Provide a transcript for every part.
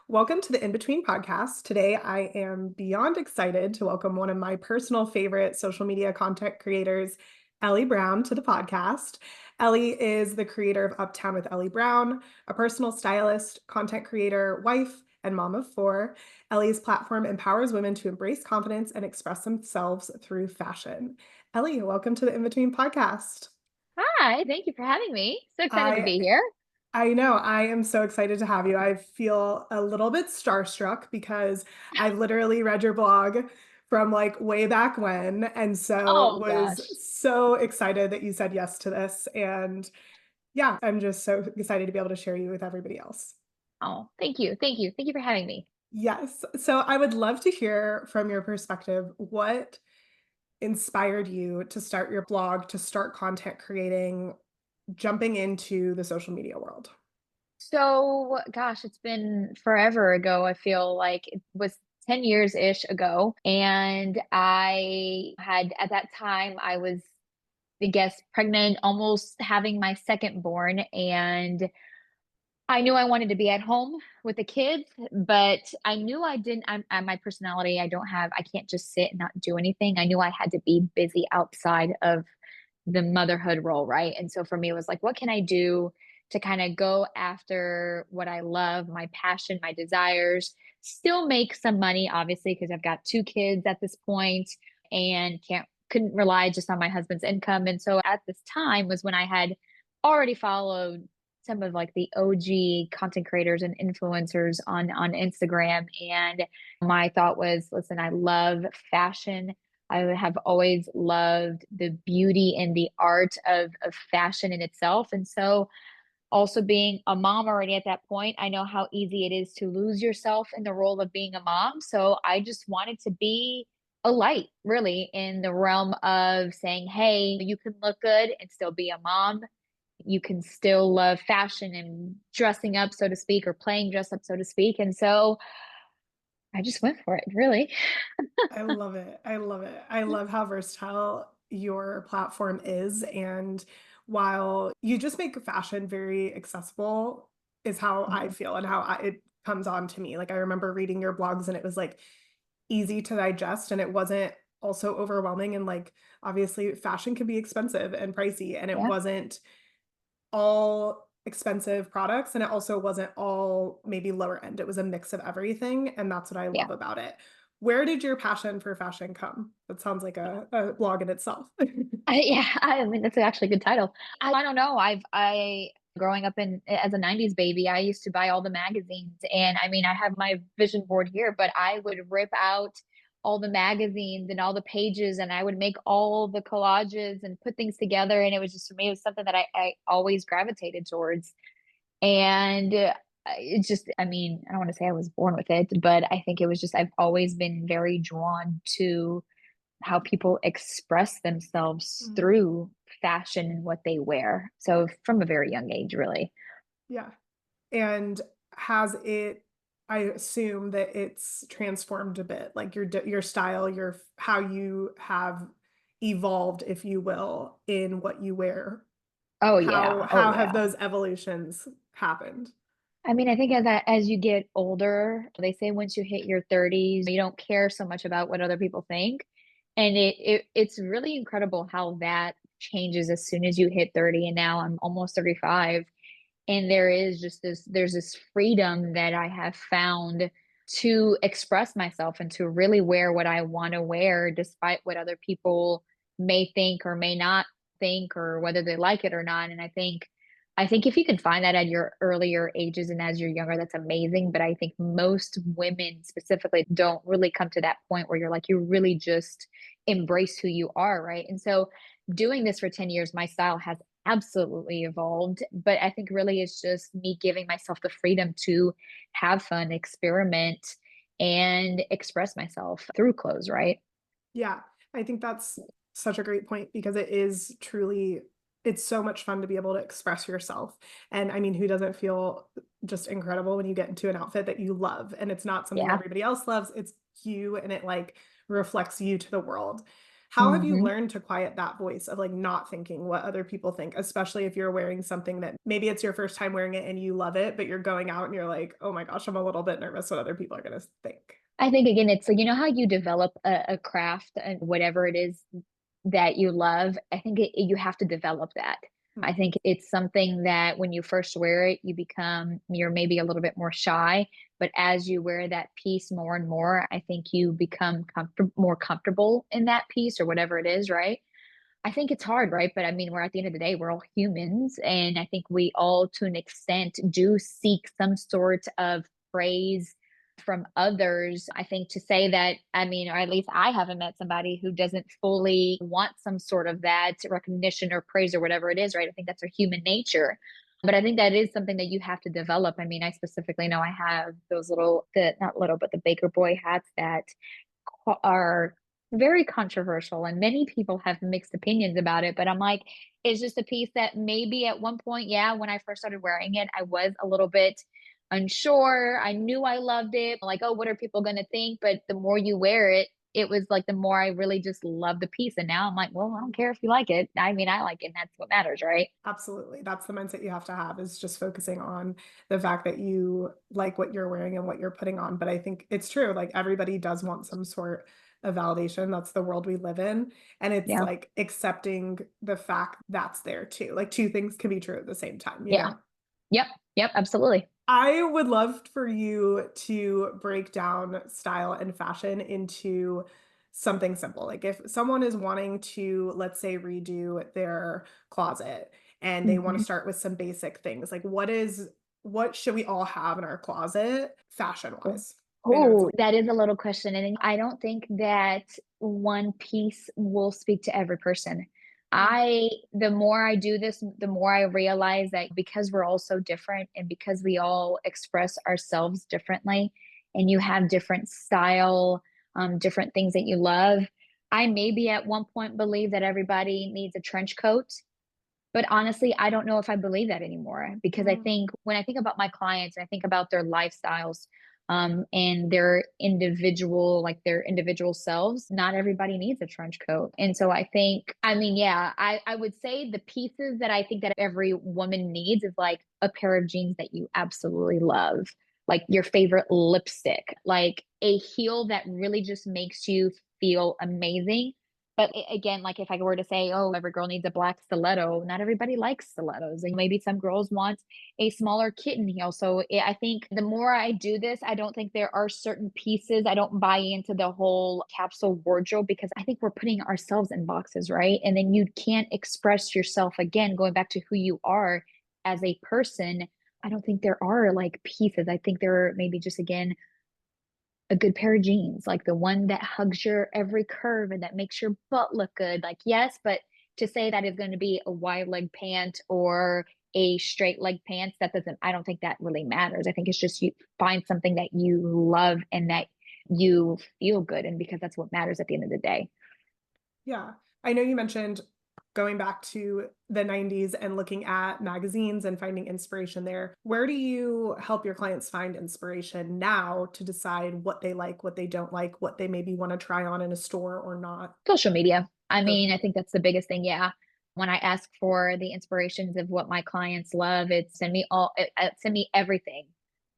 Welcome to the In Between podcast. Today, I am beyond excited to welcome one of my personal favorite social media content creators, Elly Brown, to the podcast. Elly is the creator of Uptown with Elly Brown, a personal stylist, content creator, wife, and mom of four. Elly's platform empowers women to embrace confidence and express themselves through fashion. Elly, welcome to the In Between podcast. Hi, thank you for having me. So excited to I be here. I know. I am so excited to have you. I feel a little bit starstruck because I've literally read your blog from like way back when, and so Oh was gosh. so excited that you said yes to this. And yeah, I'm just so excited to be able to share you with everybody else. Oh, thank you. Thank you. Thank you for having me. Yes. So I would love to hear from your perspective what inspired you to start your blog, to start content creating, jumping into the social media world. So, gosh, it's been forever ago. I feel like it was 10 years ish ago. And I had, at that time, I was, I guess, pregnant, almost having my second born. And I knew I wanted to be at home with the kids, but I knew I didn't. My personality, I can't just sit and not do anything. I knew I had to be busy outside of the motherhood role, right? And so for me, it was like, what can I do to kind of go after what I love, my passion, my desires, still make some money, obviously, because I've got two kids at this point and couldn't rely just on my husband's income. And so at this time was when I had already followed some of like the OG content creators and influencers on Instagram. And my thought was, listen, I love fashion. I have always loved the beauty and the art of fashion in itself. And so, also being a mom already at that point, I know how easy it is to lose yourself in the role of being a mom. So, I just wanted to be a light, really, in the realm of saying, hey, you can look good and still be a mom. You can still love fashion and dressing up, so to speak, or playing dress up, so to speak. And so, I just went for it, really. I love it. I love it. I love how versatile your platform is. And while you just make fashion very accessible, is how I Mhm. feel and how it comes on to me. Like I remember reading your blogs and it was like easy to digest and it wasn't also overwhelming. And like obviously, fashion can be expensive and pricey, and it Yeah. wasn't all expensive products and it also wasn't all maybe lower end. It was a mix of everything, and that's what I Yeah. love about it. Where did your passion for fashion come? That sounds like a blog in itself. I mean, that's actually a good title. I don't know. I growing up in as a 90s baby, I used to buy all the magazines. And I mean, I have my vision board here, but I would rip out all the magazines and all the pages and I would make all the collages and put things together. And it was just for me, it was something that I always gravitated towards. And it's just, I mean, I don't want to say I was born with it, but I think it was just, I've always been very drawn to how people express themselves Mm, through fashion and what they wear. So from a very young age, really. yeah. And has it I assume that it's transformed a bit, like your style, your how you have evolved, if you will, in what you wear. Oh How yeah. Oh how have yeah. those evolutions happened? I mean, I think as you get older, they say once you hit your 30s, you don't care so much about what other people think. And it's really incredible how that changes as soon as you hit 30. And now I'm almost 35. And there's this freedom that I have found to express myself and to really wear what I want to wear, despite what other people may think or may not think, or whether they like it or not. And I think if you can find that at your earlier ages and as you're younger, that's amazing. But I think most women specifically don't really come to that point where you're like, you really just embrace who you are, right? And so doing this for 10 years, my style has absolutely evolved. But I think really it's just me giving myself the freedom to have fun, experiment, and express myself through clothes, right? Yeah, I think that's such a great point because it is truly it's so much fun to be able to express yourself. And I mean, who doesn't feel just incredible when you get into an outfit that you love and it's not something Yeah. everybody else loves, it's you and it like reflects you to the world. How have you Mhm. learned to quiet that voice of like not thinking what other people think, especially if you're wearing something that maybe it's your first time wearing it and you love it, but you're going out and you're like, oh my gosh, I'm a little bit nervous what other people are going to think. I think again, it's like, you know how you develop a craft and whatever it is that you love, I think you have to develop that. I Hmm. think it's something that when you first wear it, you're maybe a little bit more shy, but as you wear that piece more and more, I think you become more comfortable in that piece or whatever it is, right? I think it's hard, right? But I mean, we're at the end of the day, we're all humans. And I think we all, to an extent, do seek some sort of praise from others. I think to say that, I mean, or at least I haven't met somebody who doesn't fully want some sort of that recognition or praise or whatever it is, right? I think that's our human nature. But I think that is something that you have to develop. I mean, I specifically know I have those not little, but the Baker Boy hats that are very controversial and many people have mixed opinions about it, but I'm like, it's just a piece that maybe at one point, yeah, when I first started wearing it, I was a little bit unsure. I knew I loved it, like, oh, what are people going to think? But the more you wear it, it was like the more I really just love the piece. And now I'm like, well, I don't care if you like it. I mean, I like it, and that's what matters, right? Absolutely. That's the mindset you have to have is just focusing on the fact that you like what you're wearing and what you're putting on. But I think it's true. Like everybody does want some sort of validation. That's the world we live in. And it's Yeah. like accepting the fact that's there too. Like two things can be true at the same time, you Yeah. know? Yep. Yep. Absolutely. I would love for you to break down style and fashion into something simple. Like if someone is wanting to, let's say, redo their closet and they want to Mhm. start with some basic things, like what should we all have in our closet fashion wise? I know it's Oh, that is a little question, and I don't think that one piece will speak to every person. Mm, The more I do this, the more I realize that because we're all so different and because we all express ourselves differently, and you have different style, different things that you love. I maybe at one point believe that everybody needs a trench coat, but honestly, I don't know if I believe that anymore because I mm, think when I think about my clients and I think about their lifestyles, and their individual selves, not everybody needs a trench coat. And so I think, I mean, yeah, I would say the pieces that I think that every woman needs is like a pair of jeans that you absolutely love, like your favorite lipstick, like a heel that really just makes you feel amazing, but again, like if I were to say, oh, every girl needs a black stiletto, not everybody likes stilettos. And maybe some girls want a smaller kitten heel. So I think the more I do this, I don't think there are certain pieces. I don't buy into the whole capsule wardrobe because I think we're putting ourselves in boxes, right? And then you can't express yourself again, going back to who you are as a person. I don't think there are like pieces. I think there are maybe just again a good pair of jeans, like the one that hugs your every curve and that makes your butt look good. Like, yes, but to say that is going to be a wide leg pant or a straight leg pants, I don't think that really matters. I think it's just you find something that you love and that you feel good. And because that's what matters at the end of the day. yeah. I know you mentioned going back to the 90s and looking at magazines and finding inspiration there. Where do you help your clients find inspiration now to decide what they like, what they don't like, what they maybe want to try on in a store or not? Social media. I Social mean, I media. think that's the biggest thing. Yeah. When I ask for the inspirations of what my clients love, send me everything,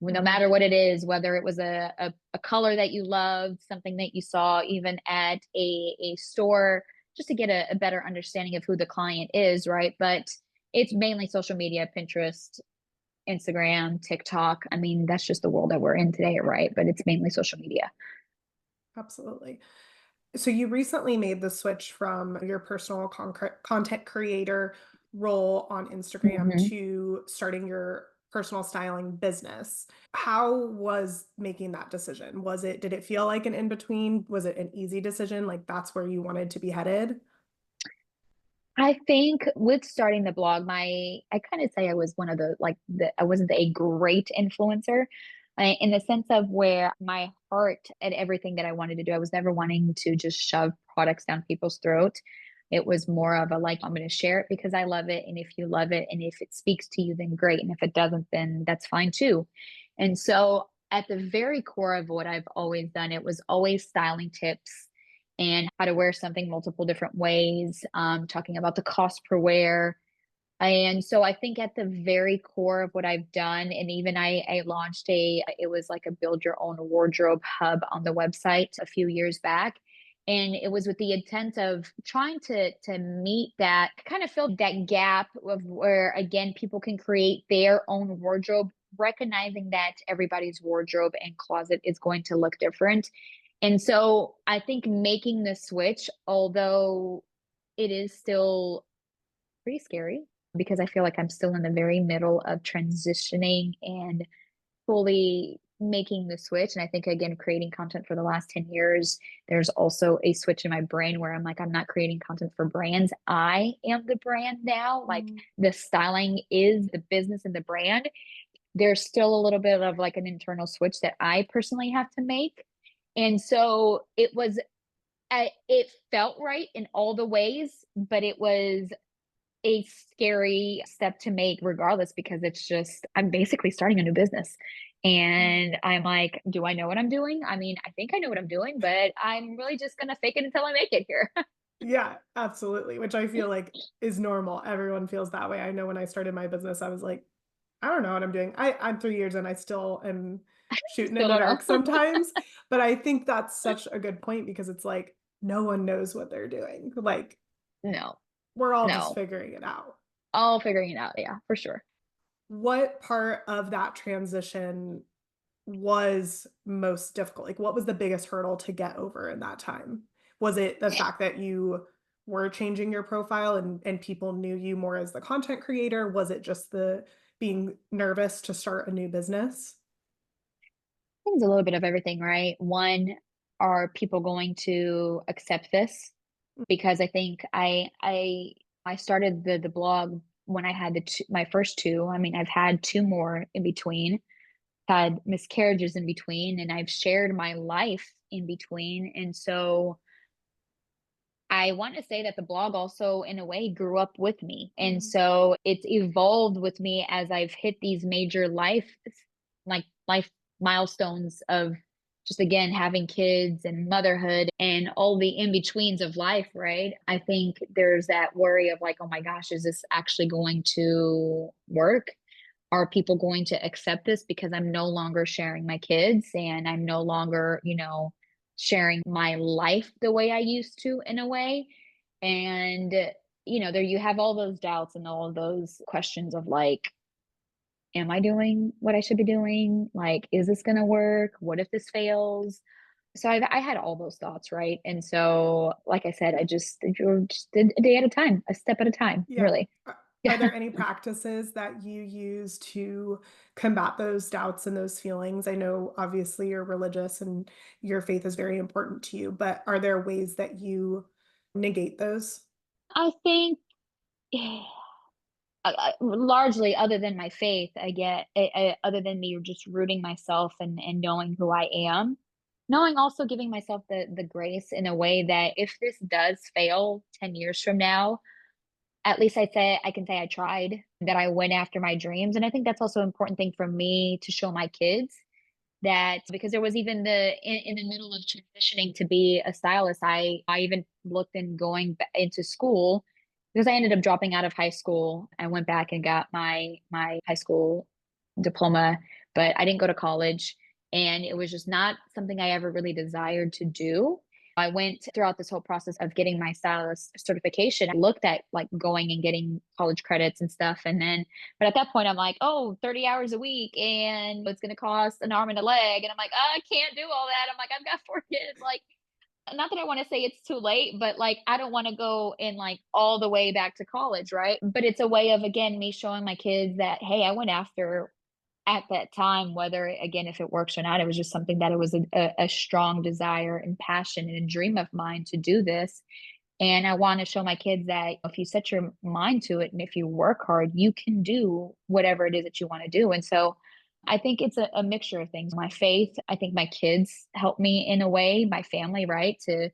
no Mhm. matter what it is, whether it was a color that you loved, something that you saw even at a store, just to get a better understanding of who the client is, right? But it's mainly social media, Pinterest, Instagram, TikTok. I mean, that's just the world that we're in today, right? But it's mainly social media. Absolutely. So you recently made the switch from your personal content creator role on Instagram Mhm. to starting your personal styling business. How was making that decision? Did it feel like an in between? Was it an easy decision? Like that's where you wanted to be headed? I think with starting the blog, I kind of say I was one of I wasn't a great influencer, in the sense of where my heart at everything that I wanted to do. I was never wanting to just shove products down people's throat. It was more of a like, I'm going to share it because I love it. And if you love it and if it speaks to you, then great. And if it doesn't, then that's fine too. And so at the very core of what I've always done, it was always styling tips and how to wear something multiple different ways, talking about the cost per wear. And so I think at the very core of what I've done, and even I launched it was like a build your own wardrobe hub on the website a few years back. And it was with the intent of trying to meet that, kind of fill that gap of where again people can create their own wardrobe, recognizing that everybody's wardrobe and closet is going to look different. And so I think making the switch, although it is still pretty scary because I feel like I'm still in the very middle of transitioning and fully making the switch. And I think, again, creating content for the last 10 years, there's also a switch in my brain where I'm like, I'm not creating content for brands. I am the brand now. Like Mm. the styling is the business and the brand. There's still a little bit of like an internal switch that I personally have to make. And so it felt right in all the ways, but it was a scary step to make regardless because it's just I'm basically starting a new business. Mm. And I'm like, do I know what I'm doing? I mean, I think I know what I'm doing, but I'm really just gonna fake it until I make it here. Yeah, absolutely, which I feel like is normal. Everyone feels that way. I know when I started my business, I was like, I don't know what I'm doing. I'm 3 years and I still am shooting in Still the don't dark know. sometimes, but I think that's such a good point because it's like no one knows what they're doing. Like No, we're all just no. figuring it out. All figuring it out, yeah, for sure. What part of that transition was most difficult? Like, what was the biggest hurdle to get over in that time? Was it the fact that you were changing your profile and people knew you more as the content creator? Was it just the being nervous to start a new business? I think it's a little bit of everything, right? One, are people going to accept this? Because I think I started the blog when I had my first two. I mean, I've had two more in between, had miscarriages in between, and I've shared my life in between. And so I want to say that the blog also, in a way, grew up with me. And Mhm. so it's evolved with me as I've hit these major life milestones of just again having kids and motherhood and all the in betweens of life, right? I think there's that worry of like, oh my gosh, is this actually going to work? Are people going to accept this because I'm no longer sharing my kids and I'm no longer, sharing my life the way I used to in a way? And, there you have all those doubts and all of those questions of like, am I doing what I should be doing? Like, is this going to work? What if this fails? So I had all those thoughts, right? And so, like I said, I just did a day at a time, a step at a time, Yeah. really. Are Yeah. there any practices that you use to combat those doubts and those feelings? I know obviously you're religious and your faith is very important to you, but are there ways that you negate those? I think largely other than my faith, I get other than me just rooting myself and knowing who I am, knowing also giving myself the grace in a way that if this does fail 10 years from now, at least I can say I tried, that I went after my dreams. And I think that's also an important thing for me to show my kids that because there was even in the middle of transitioning to be a stylist, I even looked in going into school because I ended up dropping out of high school. I went back and got my high school diploma, but I didn't go to college, and it was just not something I ever really desired to do. I went throughout this whole process of getting my stylist certification. I looked at like going and getting college credits and stuff. And then, but at that point, I'm like, oh, 30 hours a week and it's going to cost an arm and a leg. And I'm like, oh, I can't do all that. I'm like, I've got four kids. Like, not that I want to say it's too late, but like, I don't want to go in like all the way back to college. Right. But it's a way of, again, me showing my kids that, hey, I went after at that time, whether again, if it works or not, it was just something that it was a strong desire and passion and a dream of mine to do this. And I want to show my kids that if you set your mind to it and if you work hard, you can do whatever it is that you want to do. And so I think it's a mixture of things. My faith, I think my kids help me in a way, my family, right? To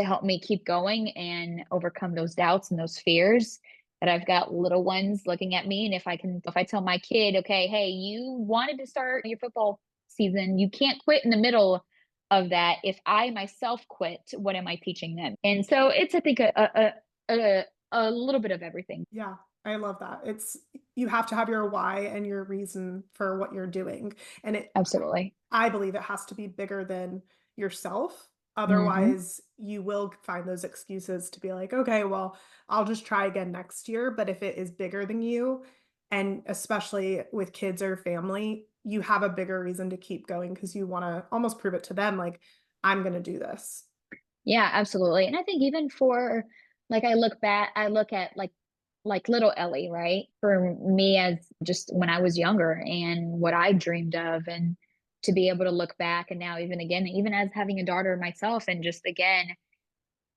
help me keep going and overcome those doubts and those fears that I've got little ones looking at me. And if I tell my kid, okay, hey, you wanted to start your football season, you can't quit in the middle of that, if I myself quit, what am I teaching them? And so it's, I think, a little bit of everything. Yeah, I love that. It's you have to have your why and your reason for what you're doing. And Absolutely. I believe it has to be bigger than yourself. Hmm. Otherwise, you will find those excuses to be like, okay, well, I'll just try again next year. But if it is bigger than you, and especially with kids or family, you have a bigger reason to keep going because you want to almost prove it to them, like, I'm going to do this. Yeah, absolutely. And I think even for, like, I look at like little Ellie, right? For me, as just when I was younger and what I dreamed of, and to be able to look back and now even again, even as having a daughter myself, and just again,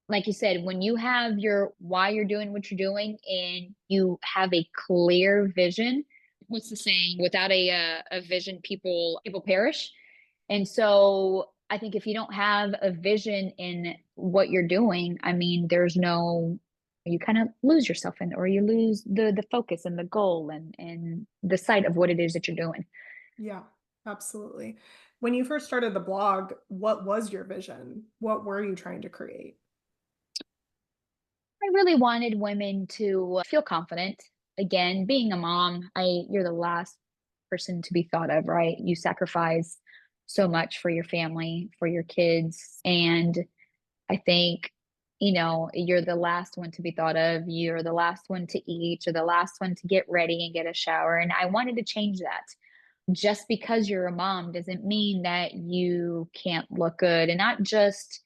like you said, when you have your why you're doing what you're doing and you have a clear vision, what's the saying? Without a vision, people perish. And so I think if you don't have a vision in what you're doing, I mean, there's no, you kind of lose yourself in, or you lose the focus and the goal and the sight of what it is that you're doing. Yeah, absolutely. When you first started the blog, what was your vision? What were you trying to create? I really wanted women to feel confident. Again, being a mom, I you're the last person to be thought of, right? You sacrifice so much for your family, for your kids, and I think, you're the last one to be thought of. You're the last one to eat. You're the last one to get ready and get a shower. And I wanted to change that. Just because you're a mom doesn't mean that you can't look good, and not just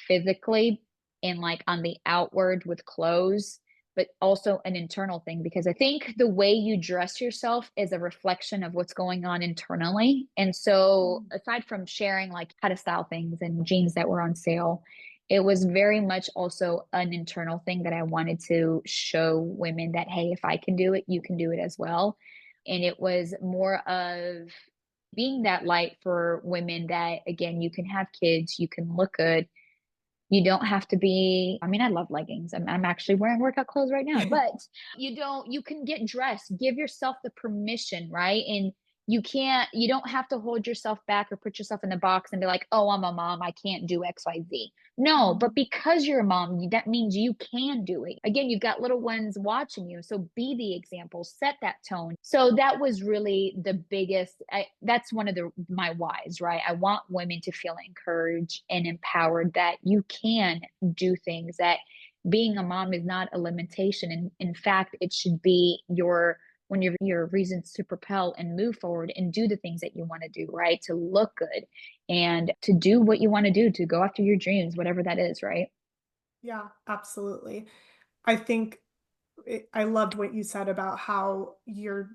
physically and like on the outward with clothes, but also an internal thing. Because I think the way you dress yourself is a reflection of what's going on internally. And so, Mm. aside from sharing like how to style things and jeans that were on sale, it was very much also an internal thing that I wanted to show women that, hey, if I can do it, you can do it as well. And it was more of being that light for women that, again, you can have kids, you can look good, you don't have to be, I mean, I love leggings. I'm actually wearing workout clothes right now, but you can get dressed, give yourself the permission, right? And you don't have to hold yourself back or put yourself in the box and be like, oh, I'm a mom, I can't do XYZ. No, but Mhm. because you're a mom, that means you can do it. Again, you've got little ones watching you. So be the example, set that tone. So that was really the biggest, that's one of my whys, right? I want women to feel encouraged and empowered that you can do things, that being a mom is not a limitation. And in fact, it should be your reasons to propel and move forward and do the things that you want to do, right? To look good and to do what you want to do, to go after your dreams, whatever that is, right? Yeah, absolutely. I think I loved what you said about how you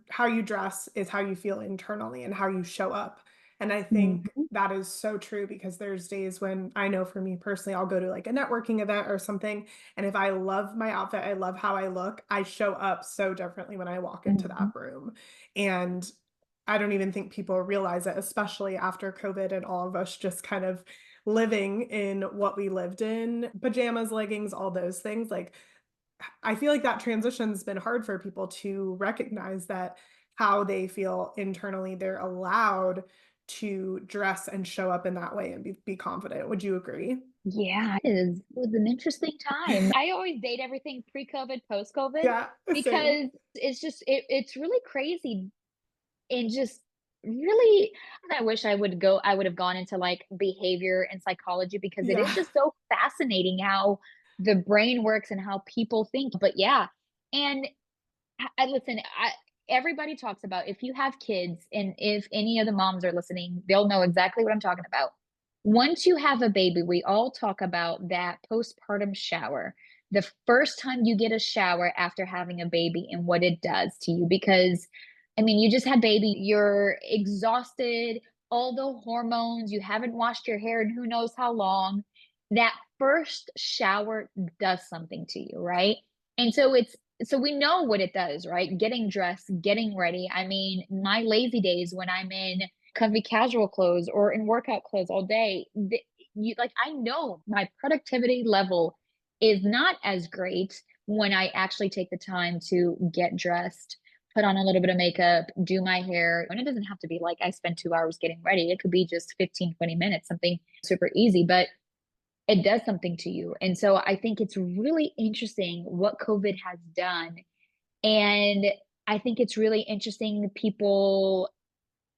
dress is how you feel internally and how you show up. And I think Mhm. that is so true because there's days when I know for me personally, I'll go to like a networking event or something. And if I love my outfit, I love how I look, I show up so differently when I walk into that Mhm. room. And I don't even think people realize it, especially after COVID and all of us just kind of living in what we lived in, pajamas, leggings, all those things. Like, I feel like that transition's been hard for people to recognize that how they feel internally, they're allowed to dress and show up in that way and be confident. Would you agree? Yeah, it was an interesting time. I always date everything pre-COVID, post-COVID, Yeah, same. because it's really crazy and just really, I wish I would have gone into like behavior and psychology, because it is Yeah. just so fascinating how the brain works and how people think. But yeah, and I listen, everybody talks about, if you have kids, and if any of the moms are listening, they'll know exactly what I'm talking about. Once you have a baby, we all talk about that postpartum shower. The first time you get a shower after having a baby and what it does to you, because I mean, you just had baby, you're exhausted, all the hormones, you haven't washed your hair in who knows how long. That first shower does something to you, right? And so we know what it does, right? Getting dressed, getting ready. I mean, my lazy days when I'm in comfy casual clothes or in workout clothes all day, I know my productivity level is not as great when I actually take the time to get dressed, put on a little bit of makeup, do my hair. And it doesn't have to be like I spend 2 hours getting ready. It could be just 15, 20 minutes, something super easy, but it does something to you. And so I think it's really interesting what COVID has done. And I think it's really interesting people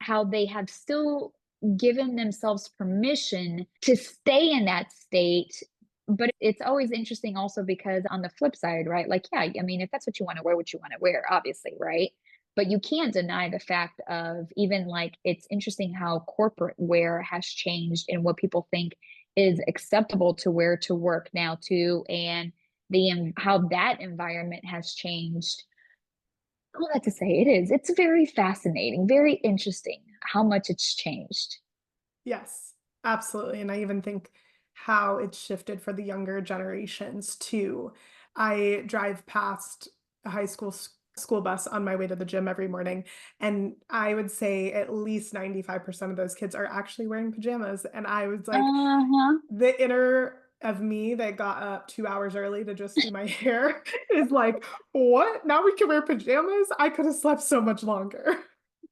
how they have still given themselves permission to stay in that state. But it's always interesting also because on the flip side, right? Like, yeah, I mean, if that's what you want to wear, what you want to wear, obviously, right? But you can't deny the fact of even like it's interesting how corporate wear has changed and what people think is acceptable to wear to work now too, and the how that environment has changed. All that to say, it is. It's very fascinating, very interesting how much it's changed. Yes, absolutely. And I even think how it's shifted for the younger generations too. I drive past a school bus on my way to the gym every morning, and I would say at least 95% of those kids are actually wearing pajamas. And I was like, Uh-huh. the inner of me that got up 2 hours early to just do my hair is like, what? Now we can wear pajamas? I could have slept so much longer.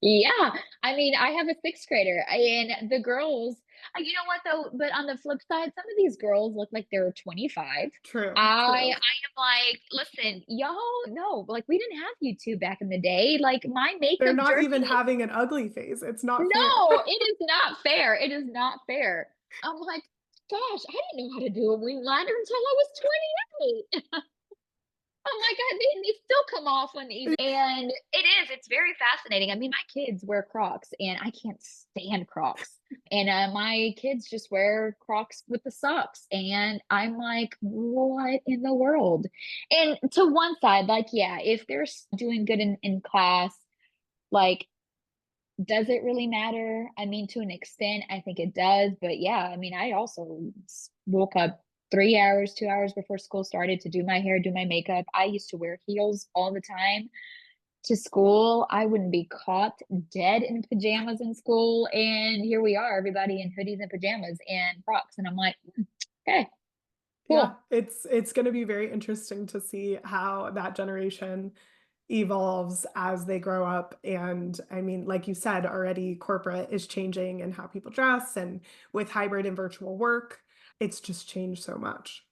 Yeah. I mean, I have a sixth grader and the girls, you know what though? But on the flip side, some of these girls look like they're 25. True, I true. am like, listen, y'all no, like we didn't have YouTube back in the day. Like my They're makeup not even journey, having an ugly face. It's not fair. no, it is not fair. It is not fair. I'm like, gosh, I didn't know how to do a wing liner until I was 28. Oh my God, they still come off on these. And it's very fascinating. I mean, my kids wear Crocs and I can't stand Crocs. And my kids just wear Crocs with the socks. And I'm like, what in the world? And to one side, like, yeah, if they're doing good in class, like, does it really matter? I mean, to an extent, I think it does. But yeah, I mean, I also woke up 3 hours, 2 hours before school started to do my hair, do my makeup. I used to wear heels all the time to school. I wouldn't be caught dead in pajamas in school. And here we are, everybody in hoodies and pajamas and Crocs. And I'm like, okay, Yeah, cool. it's gonna be very interesting to see how that generation evolves as they grow up. And I mean, like you said, already corporate is changing and how people dress and with hybrid and virtual work, it's just changed so much.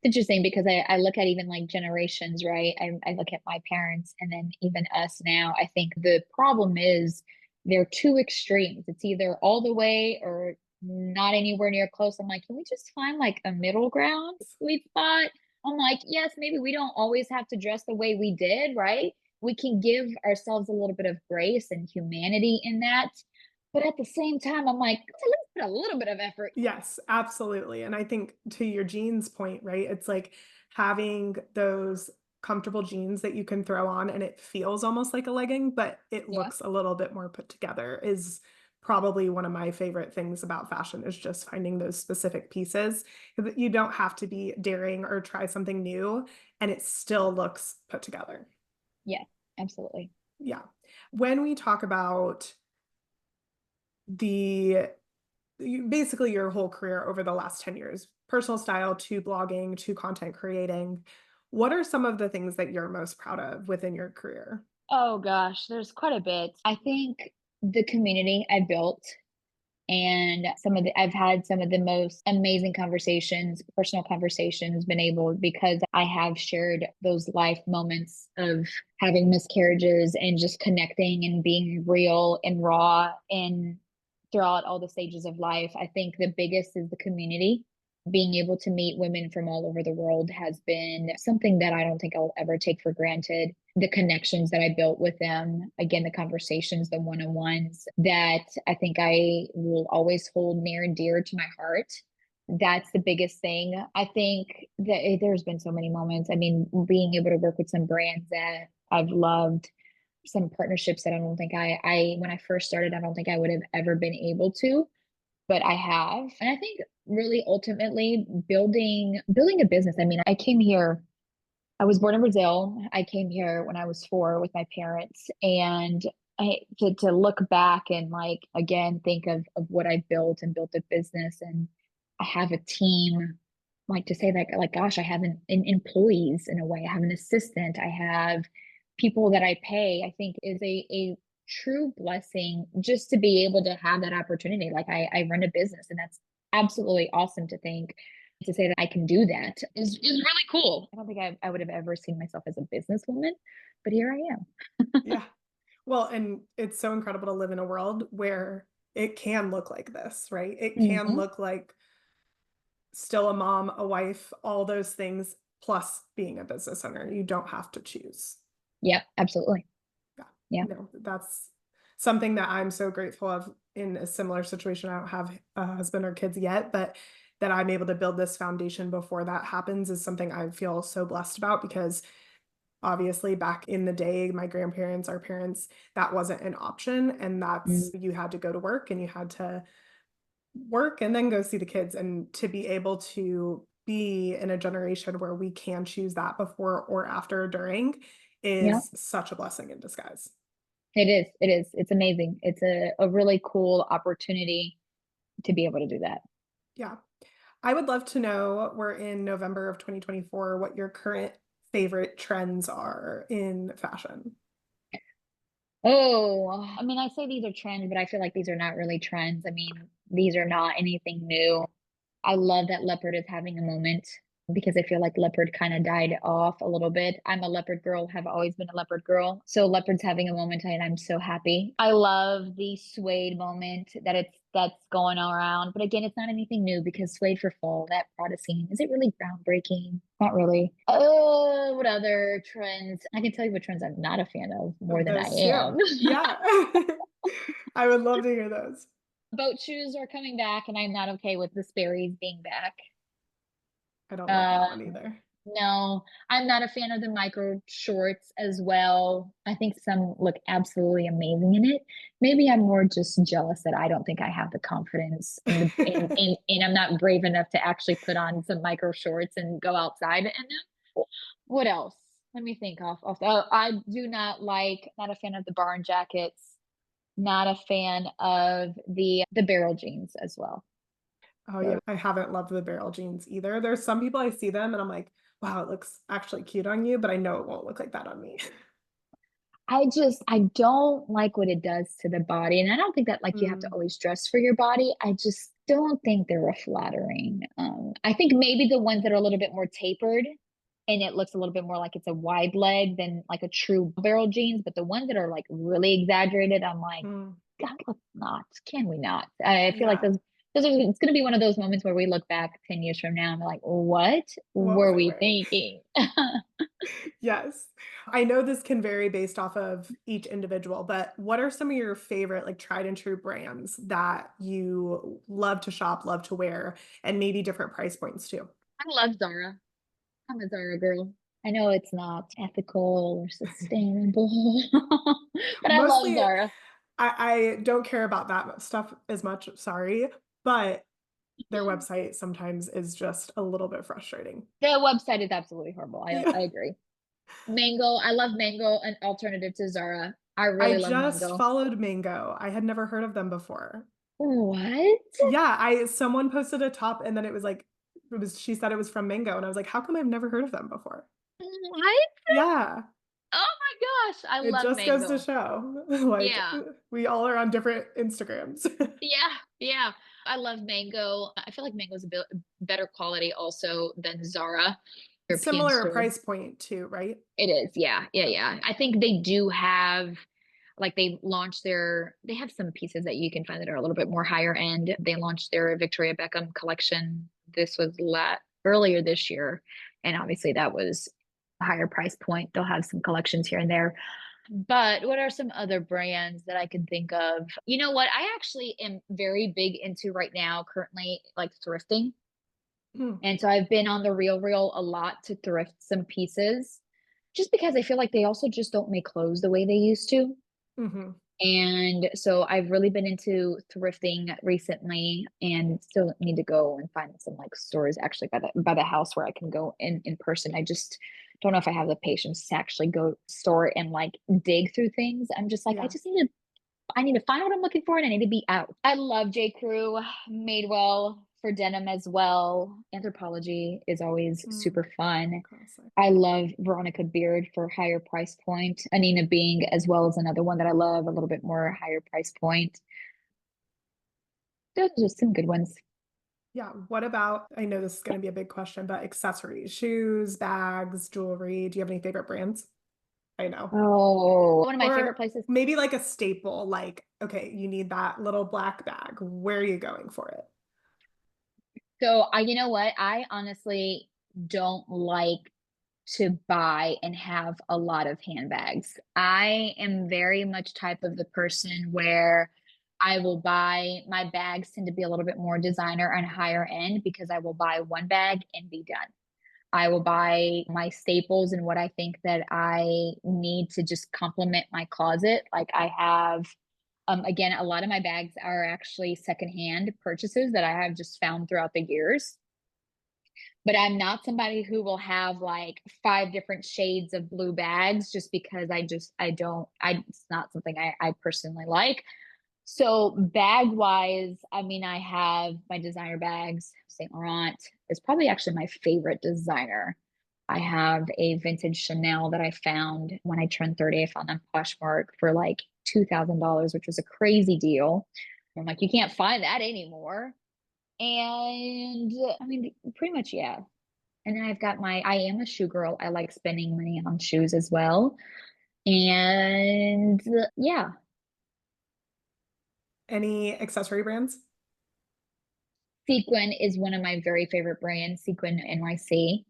Interesting because I look at even like generations, right? I look at my parents and then even us now. I think the problem is they're two extremes. It's either all the way or not anywhere near close. I'm like, can we just find like a middle ground, sweet spot? I'm like, yes, maybe we don't always have to dress the way we did, right? We can give ourselves a little bit of grace and humanity in that. But at the same time, I'm like, let's put a little bit of effort. Yes, absolutely. And I think to your jeans point, right? It's like having those comfortable jeans that you can throw on and it feels almost like a legging, but it Yeah. looks a little bit more put together is probably one of my favorite things about fashion is just finding those specific pieces. You don't have to be daring or try something new and it still looks put together. Yeah, absolutely. Yeah. When we talk about the basically your whole career over the last 10 years, personal style to blogging to content creating. What are some of the things that you're most proud of within your career? Oh gosh, there's quite a bit. I think the community I built and I've had some of the most amazing conversations, personal conversations, been able because I have shared those life moments of having miscarriages and just connecting and being real and raw and throughout all the stages of life. I think the biggest is the community. Being able to meet women from all over the world has been something that I don't think I'll ever take for granted. The connections that I built with them, again, the conversations, the one on ones that I think I will always hold near and dear to my heart. That's the biggest thing. I think that there's been so many moments. I mean, being able to work with some brands that I've loved, some partnerships that I don't think when I first started, I don't think I would have ever been able to, but I have. And I think really ultimately building a business. I mean, I was born in Brazil. I came here when I was 4 with my parents. And to look back and like again think of what I built and built a business and I have a team, like to say like gosh, I have an employees in a way. I have an assistant. I have people that I pay, I think is a true blessing just to be able to have that opportunity. Like I run a business and that's absolutely awesome to think to say that I can do that is really cool. I don't think I would have ever seen myself as a businesswoman, but here I am. Yeah. Well, and it's so incredible to live in a world where it can look like this, right? It can Mhm. look like still a mom, a wife, all those things, plus being a business owner. You don't have to choose. Yep, absolutely. Yeah. Yeah. No, that's something that I'm so grateful of in a similar situation. I don't have a husband or kids yet, but that I'm able to build this foundation before that happens is something I feel so blessed about because obviously back in the day, my grandparents, our parents, that wasn't an option. And that's Mm, you had to go to work and you had to work and then go see the kids. And to be able to be in a generation where we can choose that before or after or during yeah. is such a blessing in disguise. It is. It is. It's amazing. It's a really cool opportunity to be able to do that. Yeah. I would love to know, we're in November of 2024, what your current favorite trends are in fashion. Oh, I mean, I say these are trends, but I feel like these are not really trends. I mean, these are not anything new. I love that leopard is having a moment because I feel like leopard kind of died off a little bit. I'm a leopard girl, have always been a leopard girl. So leopard's having a moment and I'm so happy. I love the suede moment that's going around. But again, it's not anything new because suede for fall, that Prada scene, is it really groundbreaking? Not really. Oh, what other trends? I can tell you what trends I'm not a fan of more Of than I those am. two. Yeah. I would love to hear those. Boat shoes are coming back, and I'm not okay with the Sperry's being back. I don't love that one Um, either. no, I'm not a fan of the micro shorts as well. I think some look absolutely amazing in it. Maybe I'm more just jealous that I don't think I have the confidence and I'm not brave enough to actually put on some micro shorts and go outside in them. What else? Let me think oh, I do not like, not a fan of the barn jackets, not a fan of the barrel jeans as well. Oh yeah, So I haven't loved the barrel jeans either. There's some people I see them and I'm like, wow, it looks actually cute on you, but I know it won't look like that on me. I don't like what it does to the body. And I don't think that like you have to Mm, always dress for your body. I just don't think they're flattering. I think maybe the ones that are a little bit more tapered and it looks a little bit more like it's a wide leg than like a true barrel jeans. But the ones that are like really exaggerated, I'm like, mm, God, let's not. Can we not? I feel like yeah. those are, it's going to be one of those moments where we look back 10 years from now and we're like, what What was were I we wearing? thinking? Yes. I know this can vary based off of each individual, but what are some of your favorite, like tried and true brands that you love to shop, love to wear, and maybe different price points too? I love Zara. I'm a Zara girl. I know it's not ethical or sustainable, but I love Mostly, Zara. I don't care about that stuff as much, sorry, but their website sometimes is just a little bit frustrating. The website is absolutely horrible. Yeah. I agree. Mango, I love Mango, an alternative to Zara. I I really love just Mango. followed Mango. I had never heard of them before. What? Yeah, I someone posted a top and then it was like she said it was from Mango and I was like, how come I've never heard of them before? What? Yeah, Oh my gosh, I it love just goes to Mango. show like Yeah. we all are on different Instagrams. Yeah, yeah. I love Mango. I feel like Mango's a bit better quality also than Zara European Similar store. price point too, right? It is, yeah, yeah, yeah. I think they do have like they have some pieces that you can find that are a little bit more higher end. They launched their Victoria Beckham collection. This was earlier this year, and obviously that was a higher price point. They'll have some collections here and there. But what are some other brands that I can think of? You know what? I actually am very big into right now, currently, like thrifting. Hmm. And so I've been on the Real a lot to thrift some pieces just because I feel like they also just don't make clothes the way they used to. Hmm. And so I've really been into thrifting recently and still need to go and find some like stores actually by the house where I can go in person. I just don't know if I have the patience to actually go store and like dig through things. I'm just like Yeah. I need to find what I'm looking for and I need to be out. I love J. Crew, Madewell, for denim as well. Anthropologie is always Mm, super fun. classic. I love Veronica Beard for higher price point. Anina Bing as well as another one that I love, a little bit more higher price point. Those are just some good ones. Yeah. What about, I know this is going to be a big question, but accessories, shoes, bags, jewelry. Do you have any favorite brands? I know. Oh, one of my favorite Or places. maybe like a staple, like, okay, you need that little black bag. Where are you going for it? So you know what? I honestly don't like to buy and have a lot of handbags. I am very much type of the person where I will buy my bags tend to be a little bit more designer and higher end because I will buy one bag and be done. I will buy my staples and what I think that I need to just complement my closet. Like I have, again, a lot of my bags are actually secondhand purchases that I have just found throughout the years. But I'm not somebody who will have like five different shades of blue bags just because I don't, it's not something I personally like. So bag wise, I mean, I have my designer bags. Saint Laurent is probably actually my favorite designer. I have a vintage Chanel that I found when I turned 30. I found on Poshmark for like $2,000, which was a crazy deal. I'm like, you can't find that anymore. And I mean, pretty much, yeah. And then I've got I am a shoe girl. I like spending money on shoes as well. And yeah, Any accessory brands? Sequin is one of my very favorite brands, Sequin NYC.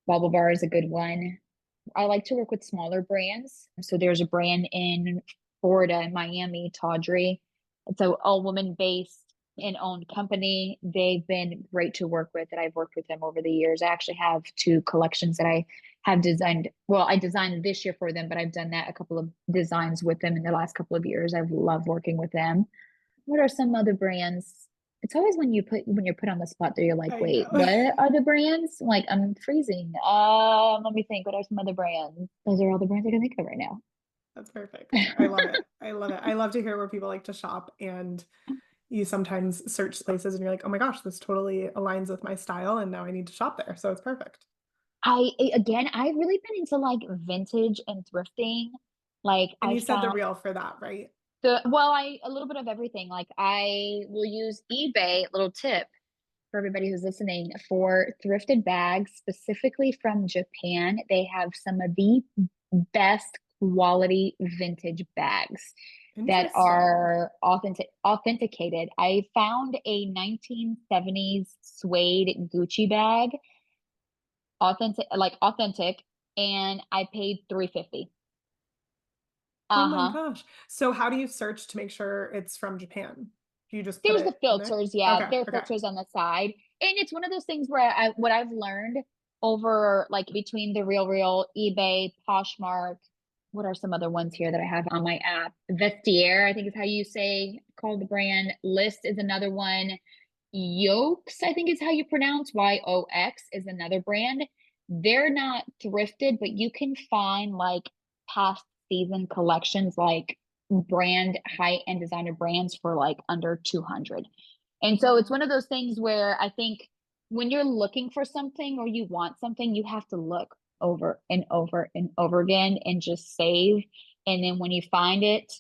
Bubble Bar is a good one. I like to work with smaller brands. So there's a brand in Florida, in Miami, Tawdry. It's a all woman based and owned company. They've been great to work with, and I've worked with them over the years. I actually have two collections that I have designed. Well, I designed this year for them, but I've done that a couple of designs with them in the last couple of years. I've loved working with them. What are some other brands? It's always when you're put on the spot that you're like, I wait, know. what are the brands? Like I'm freezing. Let me think. What are some other brands? Those are all the brands I can think of right now. That's perfect. I love it. I love it. I love to hear where people like to shop and you sometimes search places and you're like, oh my gosh, this totally aligns with my style and now I need to shop there. So it's perfect. I've really been into like vintage and thrifting. Like And I you said the found real for that, right? I a little bit of everything. Like I will use eBay, little tip for everybody who's listening, for thrifted bags, specifically from Japan. They have some of the best quality vintage bags that Interesting. are authenticated. I found a 1970s suede Gucci bag, authentic, and I paid 350. Oh my Uh-huh. gosh. So how do you search to make sure it's from Japan? Do you just put There's the it in there? filters, yeah. Okay, There are okay. filters on the side. And it's one of those things where what I've learned over like between the Real, eBay, Poshmark, what are some other ones here that I have on my app? Vestiaire, I think is how you say call the brand. List is another one. Yokes, I think is how you pronounce. YOX is another brand. They're not thrifted, but you can find like past season collections, like brand high end designer brands for like under 200. And so it's Wow. one of those things where I think when you're looking for something or you want something, you have to look over and over and over again and just save. And then when you find it,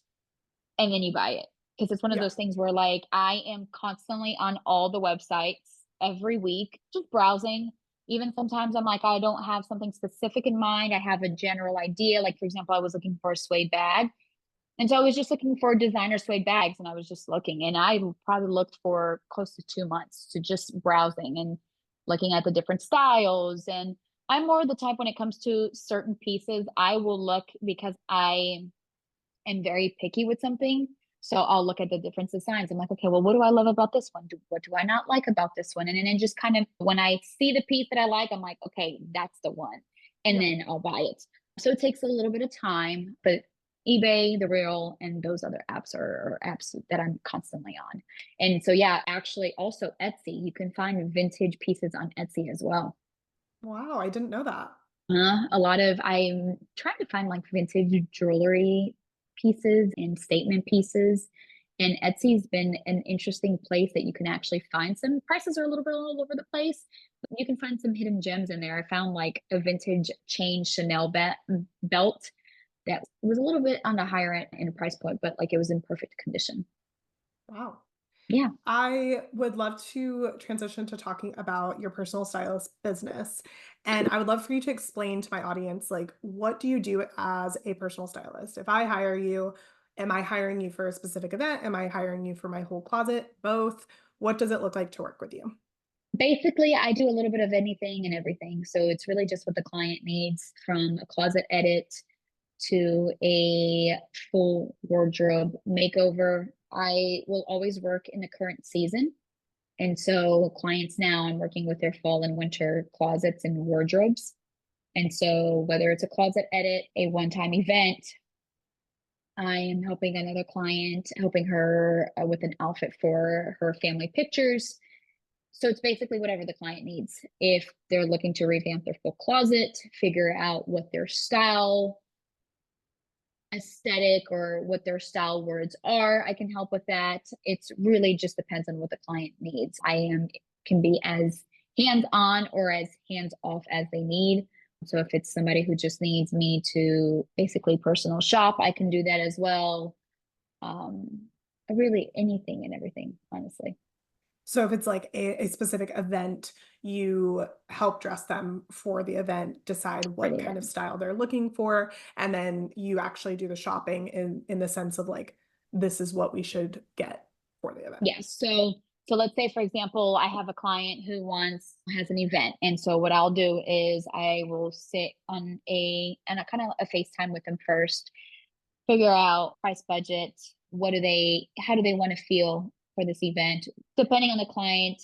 and then you buy it. Because it's one of Yeah. those things where like I am constantly on all the websites every week, just browsing. Even sometimes I'm like, I don't have something specific in mind. I have a general idea. Like, for example, I was looking for a suede bag. And so I was just looking for designer suede bags and I was just looking. And I probably looked for close to 2 months to just browsing and looking at the different styles. And I'm more the type when it comes to certain pieces, I will look because I am very picky with something. So I'll look at the different designs. I'm like, okay, well, what do I love about this one? What do I not like about this one? And then just kind of when I see the piece that I like, I'm like, okay, that's the one. And Yeah. then I'll buy it. So it takes a little bit of time, but eBay, The Real, and those other apps are apps that I'm constantly on. And so, yeah, actually, also Etsy, you can find vintage pieces on Etsy as well. Wow, I didn't know that. I'm trying to find like vintage jewelry pieces and statement pieces. And Etsy's been an interesting place that you can actually find some prices are a little bit all over the place. But you can find some hidden gems in there. I found like a vintage chain Chanel belt that was a little bit on the higher end in price point, but like it was in perfect condition. Wow. Yeah. I would love to transition to talking about your personal stylist business. And I would love for you to explain to my audience, like, what do you do as a personal stylist? If I hire you, am I hiring you for a specific event? Am I hiring you for my whole closet? Both? What does it look like to work with you? Basically, I do a little bit of anything and everything. So it's really just what the client needs, from a closet edit to a full wardrobe makeover. I will always work in the current season. And so clients now, I'm working with their fall and winter closets and wardrobes. And so whether it's a closet edit, a one-time event, I am helping another client, helping her with an outfit for her family pictures. So it's basically whatever the client needs. If they're looking to revamp their full closet, figure out what their style aesthetic or what their style words are, I can help with that. It's really just depends on what the client needs. I am can be as hands on or as hands off as they need. So if it's somebody who just needs me to basically personal shop, I can do that as well. Um, really anything and everything, honestly, So if it's like a specific event, you help dress them for the event, decide for what the kind of event. style they're looking for, and then you actually do the shopping in the sense of like, this is what we should get for the event. Yes. So let's say, for example, I have a client who wants has an event, and so what I'll do is I will sit on a kind of a FaceTime with them first, figure out price budget, how do they want to feel for this event, depending on the client,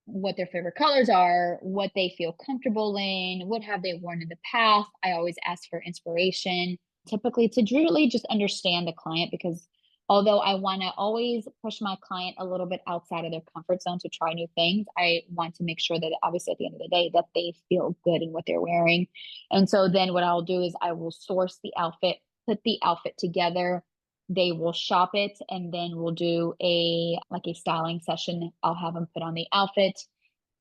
what their favorite colors are, what they feel comfortable in, what have they worn in the past. I always ask for inspiration, typically to really just understand the client, because although I want to always push my client a little bit outside of their comfort zone to try new things, I want to make sure that obviously at the end of the day that they feel good in what they're wearing. And so then what I'll do is I will source the outfit, put the outfit together, they will shop it, and then we'll do a styling session. I'll have them put on the outfit,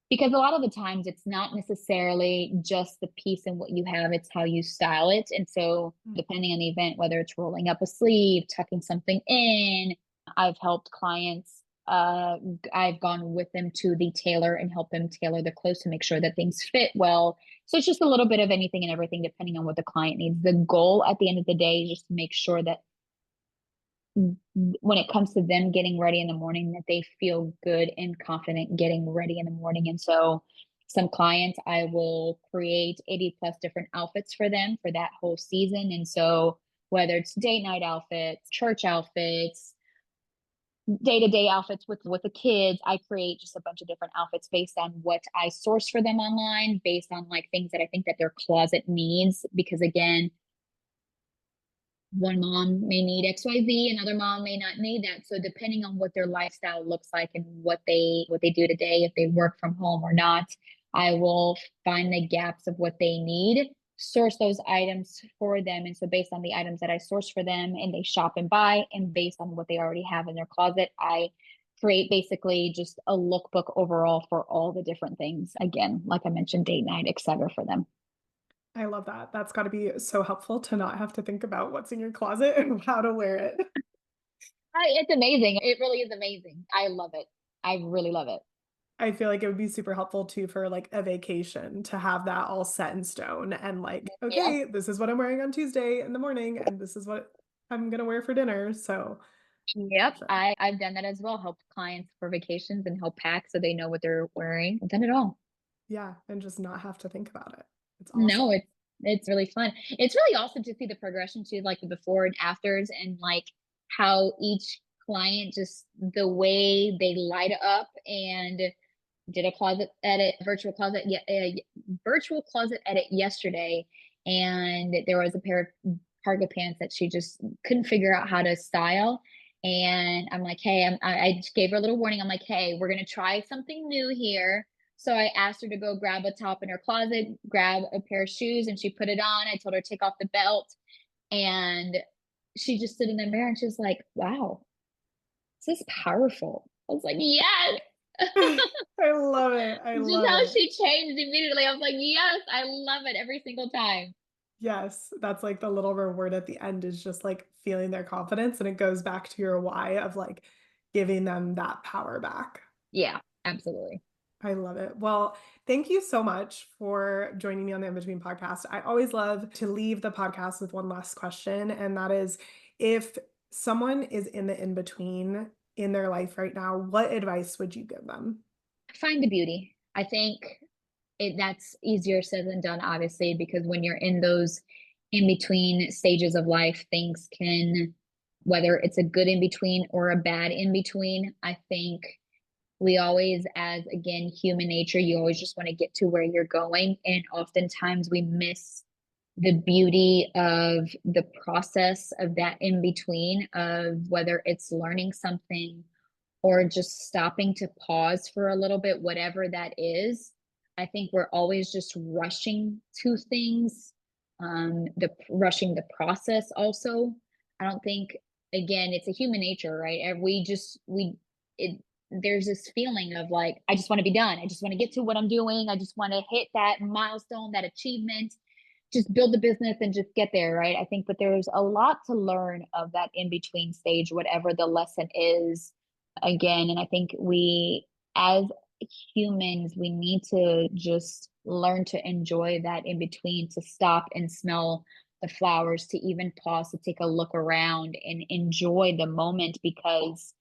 because a lot of the times it's not necessarily just the piece and what you have, it's how you style it. And so depending on the event, whether it's rolling up a sleeve, tucking something in, I've helped clients, I've gone with them to the tailor and help them tailor the clothes to make sure that things fit well. So it's just a little bit of anything and everything depending on what the client needs. The goal at the end of the day is just to make sure that when it comes to them getting ready in the morning, that they feel good and confident getting ready in the morning. And so some clients, I will create 80 plus different outfits for them for that whole season. And so whether it's date night outfits, church outfits, day-to-day outfits with the kids, I create just a bunch of different outfits based on what I source for them online, based on like things that I think that their closet needs. Because again, one mom may need XYZ, another mom may not need that. So depending on what their lifestyle looks like and what they do today, if they work from home or not, I will find the gaps of what they need, source those items for them. And so based on the items that I source for them and they shop and buy, and based on what they already have in their closet, I create basically just a lookbook overall for all the different things. Again, like I mentioned, date night, etc. for them. I love that. That's got to be so helpful to not have to think about what's in your closet and how to wear it. It's amazing. It really is amazing. I love it. I really love it. I feel like it would be super helpful too for like a vacation to have that all set in stone and like, Yeah. okay, this is what I'm wearing on Tuesday in the morning and this is what I'm gonna wear for dinner. So for Yep. sure. I've done that as well. Helped clients for vacations and help pack so they know what they're wearing. I've done it all. Yeah, and just not have to think about it. It's No, awesome. it's really fun. It's really awesome to see the progression to like the before and afters, and like how each client, just the way they light up. And did a closet edit, virtual closet edit yesterday, and there was a pair of cargo pants that she just couldn't figure out how to style. And I'm like, hey, I just gave her a little warning. I'm like, hey, we're gonna try something new here. So I asked her to go grab a top in her closet, grab a pair of shoes, and she put it on. I told her to take off the belt, and she just stood in the mirror and she was like, wow, This is powerful." I was like, "Yes." I love it. I Just love how it. she changed immediately, I was like, "Yes, I love it every single time." Yes, that's like the little reward at the end is just like feeling their confidence. And it goes back to your why of like giving them that power back. Yeah, absolutely. I love it. Well, thank you so much for joining me on the In Between podcast. I always love to leave the podcast with one last question, and that is if someone is in the in between in their life right now, what advice would you give them? Find the beauty. I think that's easier said than done, obviously, because when you're in those in between stages of life, things can, whether it's a good in between or a bad in between, I think we always, as again, human nature, you always just want to get to where you're going. And oftentimes we miss the beauty of the process of that in between, of whether it's learning something or just stopping to pause for a little bit, whatever that is. I think we're always just rushing to things, the rushing the process also. I don't think, again, it's a human nature, right? And it, there's this feeling of like, I just want to be done. I just want to get to what I'm doing. I just want to hit that milestone, that achievement, just build the business and just get there, right? I think, but there's a lot to learn of that in between stage, whatever the lesson is, again. And I think we, as humans, we need to just learn to enjoy that in between, to stop and smell the flowers, to even pause to take a look around and enjoy the moment, because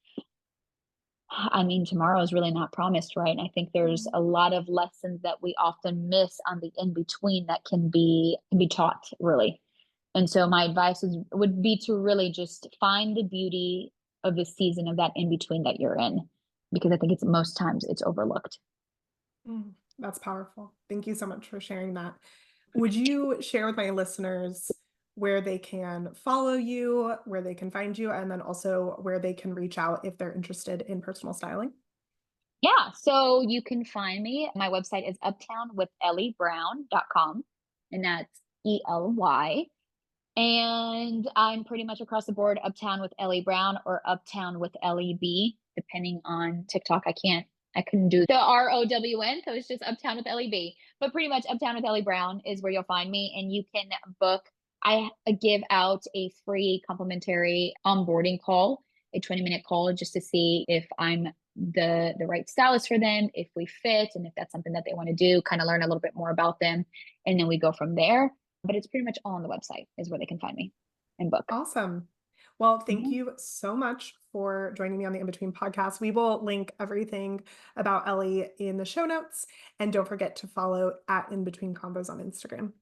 I mean, tomorrow is really not promised, right? And I think there's Mhm. a lot of lessons that we often miss on the in between that can be taught, really. And so my advice would be to really just find the beauty of the season of that in between that you're in, because I think it's most times it's overlooked. That's powerful. Thank you so much for sharing that. Would you share with my listeners where they can follow you, where they can find you, and then also where they can reach out if they're interested in personal styling? Yeah, so you can find me. My website is uptownwithellybrown.com, and that's ELY. And I'm pretty much across the board, Uptown with Ellie Brown or Uptown with Ellie B, depending on TikTok. I couldn't do the ROWN, so it's just Uptown with Ellie B. But pretty much Uptown with Ellie Brown is where you'll find me, and you can book. I give out a free complimentary onboarding call, a 20-minute call, just to see if I'm the right stylist for them, if we fit, and if that's something that they want to do. Kind of learn a little bit more about them, and then we go from there, but it's pretty much all on the website is where they can find me and book. Awesome. Well, thank Mhm. you so much for joining me on the In Between podcast. We will link everything about Ellie in the show notes. And don't forget to follow at In Between Combos on Instagram.